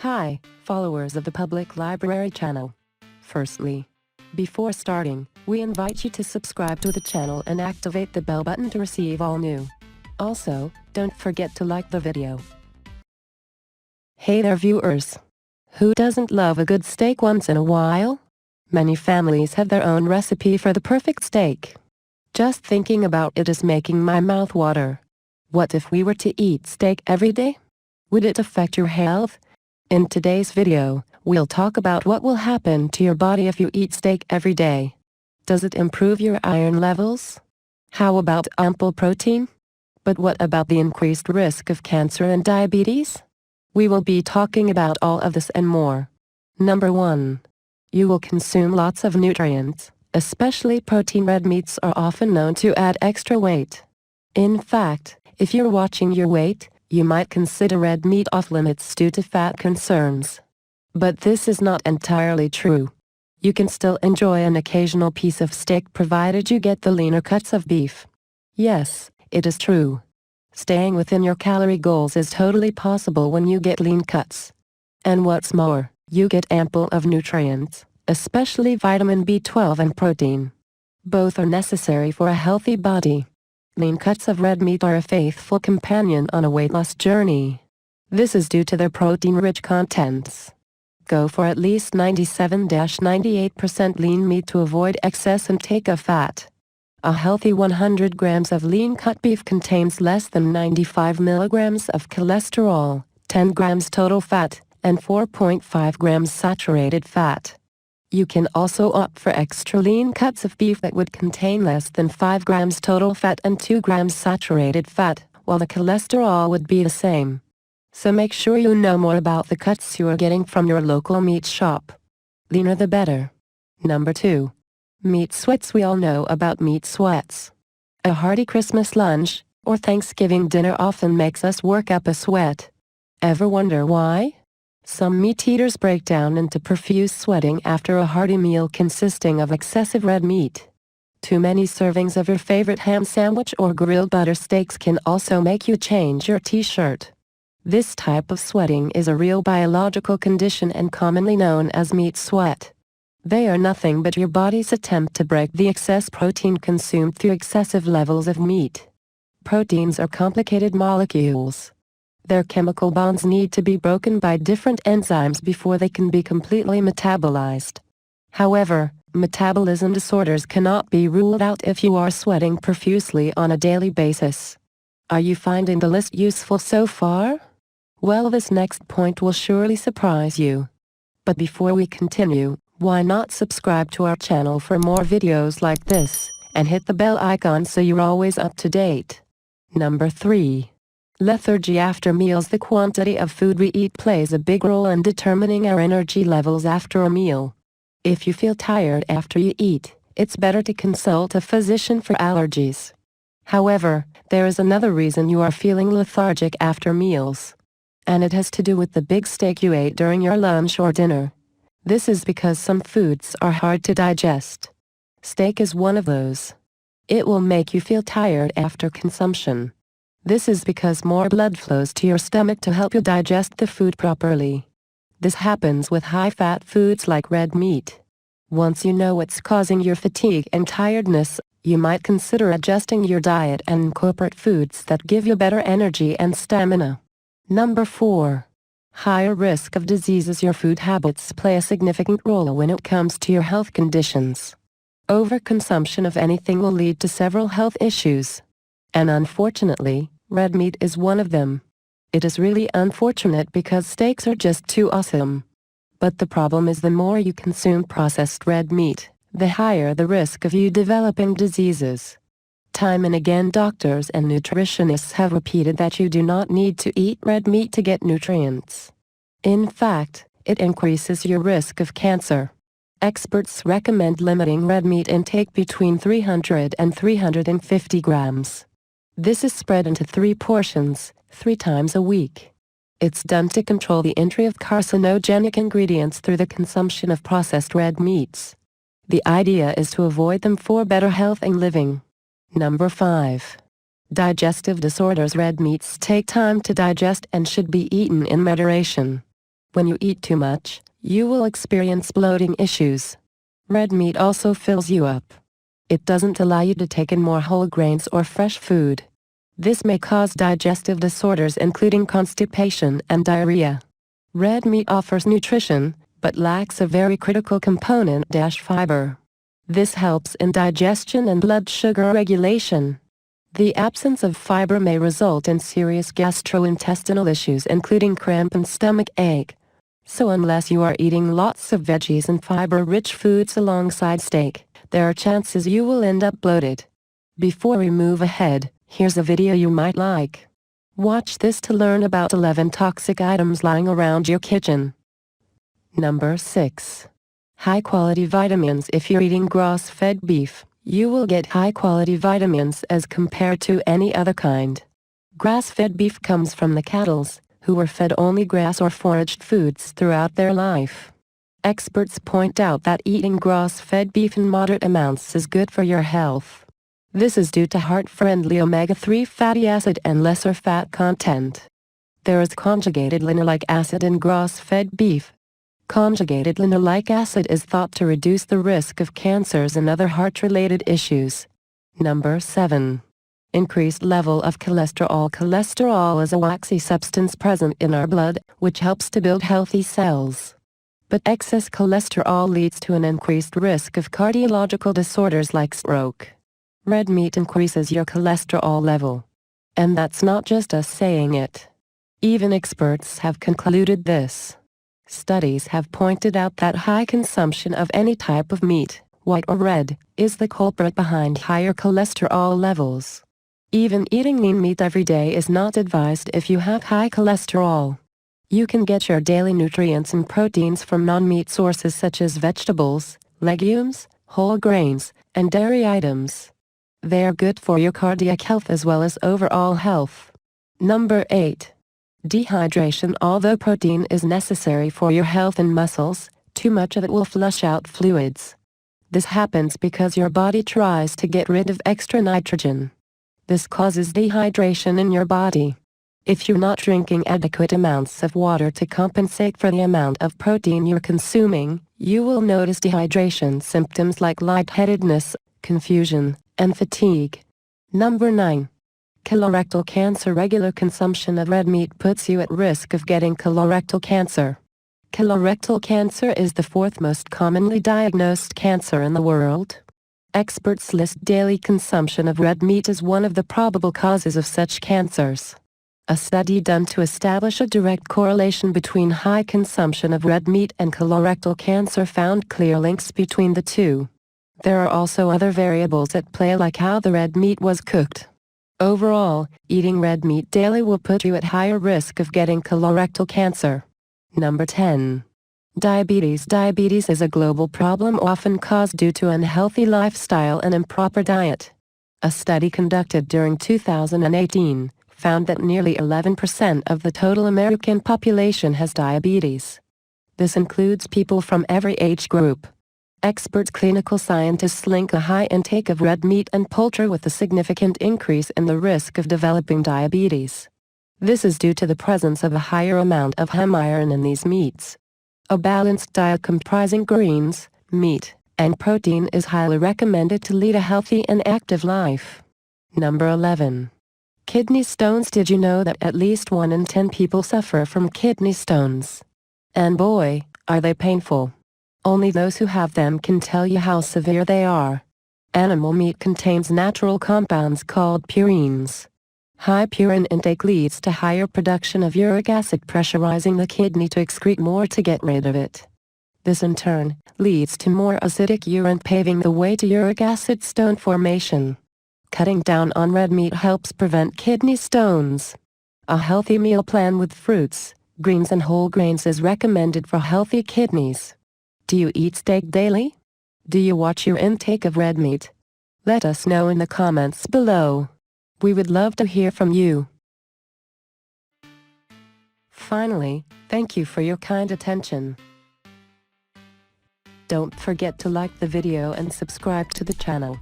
Hi, followers of the Public Library channel. Firstly, before starting, we invite you to subscribe to the channel and activate the bell button to receive all new. Also, don't forget to like the video. Hey there viewers! Who doesn't love a good steak once in a while? Many families have their own recipe for the perfect steak. Just thinking about it is making my mouth water. What if we were to eat steak every day? Would it affect your health? In today's video, we'll talk about what will happen to your body if you eat steak every day. Does it improve your iron levels? How about ample protein? But what about the increased risk of cancer and diabetes? We will be talking about all of this and more. Number 1. You will consume lots of nutrients, especially protein. Red meats are often known to add extra weight. In fact, if you're watching your weight, you might consider red meat off limits due to fat concerns. But this is not entirely true. You can still enjoy an occasional piece of steak provided you get the leaner cuts of beef. Yes, it is true. Staying within your calorie goals is totally possible when you get lean cuts. And what's more, you get ample of nutrients, especially vitamin B12 and protein. Both are necessary for a healthy body. Lean cuts of red meat are a faithful companion on a weight loss journey. This is due to their protein-rich contents. Go for at least 97-98% lean meat to avoid excess intake of fat. A healthy 100 grams of lean cut beef contains less than 95 milligrams of cholesterol, 10 grams total fat, and 4.5 grams saturated fat. You can also opt for extra lean cuts of beef that would contain less than 5 grams total fat and 2 grams saturated fat, while the cholesterol would be the same. So make sure you know more about the cuts you are getting from your local meat shop. Leaner the better. Number 2. Meat sweats. We all know about meat sweats. A hearty Christmas lunch or Thanksgiving dinner often makes us work up a sweat. Ever wonder why? Some meat eaters break down into profuse sweating after a hearty meal consisting of excessive red meat. Too many servings of your favorite ham sandwich or grilled butter steaks can also make you change your t-shirt. This type of sweating is a real biological condition and commonly known as meat sweat. They are nothing but your body's attempt to break the excess protein consumed through excessive levels of meat. Proteins are complicated molecules. Their chemical bonds need to be broken by different enzymes before they can be completely metabolized. However, metabolism disorders cannot be ruled out if you are sweating profusely on a daily basis. Are you finding the list useful so far? Well, this next point will surely surprise you. But before we continue, why not subscribe to our channel for more videos like this, and hit the bell icon so you're always up to date. Number 3. Lethargy after meals. The quantity of food we eat plays a big role in determining our energy levels after a meal. If you feel tired after you eat, it's better to consult a physician for allergies. However, there is another reason you are feeling lethargic after meals. And it has to do with the big steak you ate during your lunch or dinner. This is because some foods are hard to digest. Steak is one of those. It will make you feel tired after consumption. This is because more blood flows to your stomach to help you digest the food properly. This happens with high-fat foods like red meat. Once you know what's causing your fatigue and tiredness, you might consider adjusting your diet and incorporate foods that give you better energy and stamina. Number 4. Higher risk of diseases. Your food habits play a significant role when it comes to your health conditions. Overconsumption of anything will lead to several health issues. And unfortunately, red meat is one of them. It is really unfortunate because steaks are just too awesome. But the problem is the more you consume processed red meat, the higher the risk of you developing diseases. Time and again, doctors and nutritionists have repeated that you do not need to eat red meat to get nutrients. In fact, it increases your risk of cancer. Experts recommend limiting red meat intake between 300 and 350 grams. This is spread into 3 portions, 3 times a week. It's done to control the entry of carcinogenic ingredients through the consumption of processed red meats. The idea is to avoid them for better health and living. Number 5. Digestive disorders. Red meats take time to digest and should be eaten in moderation. When you eat too much, you will experience bloating issues. Red meat also fills you up. It doesn't allow you to take in more whole grains or fresh food. This may cause digestive disorders including constipation and diarrhea. Red meat offers nutrition, but lacks a very critical component, fiber. This helps in digestion and blood sugar regulation. The absence of fiber may result in serious gastrointestinal issues including cramp and stomach ache. So unless you are eating lots of veggies and fiber-rich foods alongside steak, there are chances you will end up bloated. Before we move ahead, here's a video you might like. Watch this to learn about 11 toxic items lying around your kitchen. Number 6. High-quality vitamins. If you're eating grass-fed beef, you will get high-quality vitamins as compared to any other kind. Grass-fed beef comes from the cattle, who were fed only grass or foraged foods throughout their life. Experts point out that eating grass-fed beef in moderate amounts is good for your health. This is due to heart-friendly omega-3 fatty acid and lesser fat content. There is conjugated linoleic acid in grass-fed beef. Conjugated linoleic acid is thought to reduce the risk of cancers and other heart-related issues. Number 7. Increased level of cholesterol. Cholesterol is a waxy substance present in our blood, which helps to build healthy cells. But excess cholesterol leads to an increased risk of cardiological disorders like stroke. Red meat increases your cholesterol level. And that's not just us saying it. Even experts have concluded this. Studies have pointed out that high consumption of any type of meat, white or red, is the culprit behind higher cholesterol levels. Even eating lean meat every day is not advised if you have high cholesterol. You can get your daily nutrients and proteins from non-meat sources such as vegetables, legumes, whole grains, and dairy items. They are good for your cardiac health as well as overall health. Number 8. Dehydration. Although protein is necessary for your health and muscles, too much of it will flush out fluids. This happens because your body tries to get rid of extra nitrogen. This causes dehydration in your body. If you're not drinking adequate amounts of water to compensate for the amount of protein you're consuming, you will notice dehydration symptoms like lightheadedness, confusion, and fatigue. Number 9. Colorectal cancer. Regular consumption of red meat puts you at risk of getting colorectal cancer. Colorectal cancer is the 4th most commonly diagnosed cancer in the world. Experts list daily consumption of red meat as one of the probable causes of such cancers. A study done to establish a direct correlation between high consumption of red meat and colorectal cancer found clear links between the two. There are also other variables at play like how the red meat was cooked. Overall, eating red meat daily will put you at higher risk of getting colorectal cancer. Number 10. Diabetes. Diabetes is a global problem often caused due to unhealthy lifestyle and improper diet. A study conducted during 2018 found that nearly 11% of the total American population has diabetes. This includes people from every age group. Expert clinical scientists link a high intake of red meat and poultry with a significant increase in the risk of developing diabetes. This is due to the presence of a higher amount of heme iron in these meats. A balanced diet comprising greens, meat, and protein is highly recommended to lead a healthy and active life. Number 11. Kidney stones. Did you know that at least 1 in 10 people suffer from kidney stones? And boy, are they painful. Only those who have them can tell you how severe they are. Animal meat contains natural compounds called purines. High purine intake leads to higher production of uric acid, pressurizing the kidney to excrete more to get rid of it. This in turn leads to more acidic urine, paving the way to uric acid stone formation. Cutting down on red meat helps prevent kidney stones. A healthy meal plan with fruits, greens and whole grains is recommended for healthy kidneys. Do you eat steak daily? Do you watch your intake of red meat? Let us know in the comments below. We would love to hear from you. Finally, thank you for your kind attention. Don't forget to like the video and subscribe to the channel.